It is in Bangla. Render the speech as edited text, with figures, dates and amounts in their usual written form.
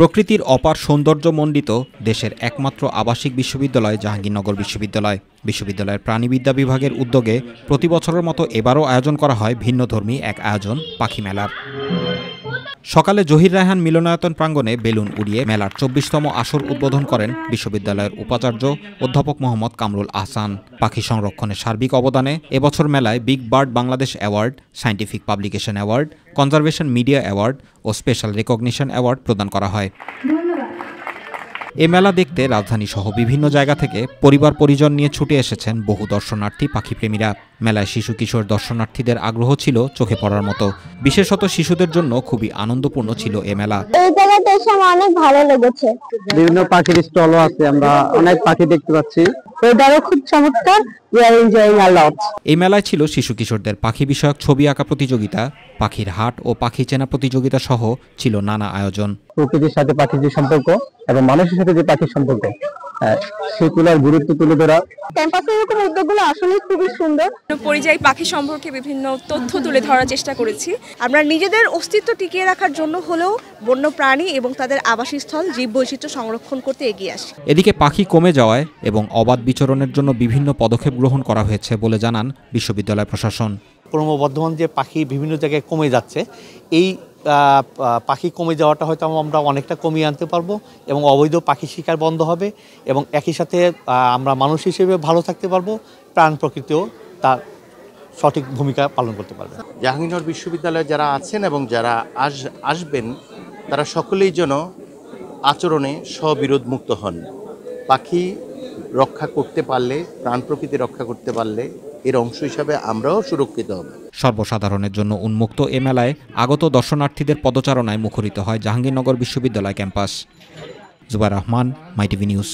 প্রকৃতির অপার সৌন্দর্যমণ্ডিত দেশের একমাত্র আবাসিক বিশ্ববিদ্যালয় জাহাঙ্গীরনগর বিশ্ববিদ্যালয়। বিশ্ববিদ্যালয়ের প্রাণিবিদ্যা বিভাগের উদ্যোগে প্রতি বছরের মতো এবারও আয়োজন করা হয় ভিন্নধর্মী এক আয়োজন পাখি মেলার। সকালে জহির রায়হান মিলনায়তন প্রাঙ্গণে বেলুন উড়িয়ে মেলার ২৪তম আসর উদ্বোধন করেন বিশ্ববিদ্যালয়ের উপাচার্য অধ্যাপক মোহাম্মদ কামরুল আহসান। পাখি সংরক্ষণের সার্বিক অবদানে এবছর মেলায় big bird Bangladesh award, scientific publication award, conservation media award ও স্পেশাল রেকগনিশন অ্যাওয়ার্ড প্রদান করা হয়। এ মেলা দেখতে রাজধানী সহ বিভিন্ন জায়গা থেকে পরিবার পরিজন নিয়ে ছুটে এসেছেন বহু দর্শনার্থী পাখিপ্রেমীরা। মেলায় শিশু কিশোর দর্শনার্থীদের আগ্রহ ছিল চোখে পড়ার মতো। বিশেষত শিশুদের জন্য খুবই আনন্দপূর্ণ ছিল এ মেলা। এই জায়গাতে এসে আমার অনেক ভালো লেগেছে। বিভিন্ন পাখির স্টলও আছে, আমরা অনেক পাখি দেখতে পাচ্ছি। ওয়েদারও খুব চমৎকার। We are enjoying a lot. এই মেলায় ছিল শিশু কিশোরদের পাখি বিষয়ক ছবি আঁকা প্রতিযোগিতা, পাখির হাট ও পাখি চেনা প্রতিযোগিতা সহ ছিল নানা আয়োজন। প্রকৃতির সাথে পাখির যে সম্পর্ক এবং মানুষের সাথে যে পাখির সম্পর্ক, সেগুলোর গুরুত্ব তুলে ধরা। ক্যাম্পাসের এরকম উদ্যোগগুলো আসলে খুবই সুন্দর। পরিযায়ী পাখি সম্পর্কে বিভিন্ন তথ্য তুলে ধরার চেষ্টা করেছি। আমরা নিজেদের অস্তিত্ব টিকিয়ে রাখার জন্য হলেও বন্য প্রাণী এবং তাদের আবাসস্থল জীববৈচিত্র্য সংরক্ষণ করতে এগিয়ে আসি। এদিকে পাখি কমে যাওয়ায় এবং অবাধ বিচরণের জন্য বিভিন্ন পদক্ষেপ গ্রহণ করা হয়েছে বলে জানান বিশ্ববিদ্যালয় প্রশাসন। ক্রমবর্ধমান যে পাখি বিভিন্ন জায়গায় কমে যাচ্ছে, এই পাখি কমে যাওয়াটা হয়তো আমরা অনেকটা কমিয়ে আনতে পারবো এবং অবৈধ পাখি শিকার বন্ধ হবে এবং একই সাথে আমরা মানুষ হিসেবে ভালো থাকতে পারবো, প্রাণ প্রকৃতিও তার সঠিক ভূমিকা পালন করতে পারবে। জাহাঙ্গীরনগর বিশ্ববিদ্যালয়ে যারা আছেন এবং যারা আসবেন তারা সকলেই যেন আচরণে স্ববিরোধ মুক্ত হন। পাখি রক্ষা করতে পারলে, প্রাণ প্রকৃতি রক্ষা করতে পারলে এর অংশ হিসাবে আমরাও সুরক্ষিত হব। সর্বসাধারণের জন্য উন্মুক্ত এ মেলায় আগত দর্শনার্থীদের পদচারণায় মুখরিত হয় জাহাঙ্গীরনগর বিশ্ববিদ্যালয় ক্যাম্পাস। জুবাইর রহমান, মাই টিভি নিউজ।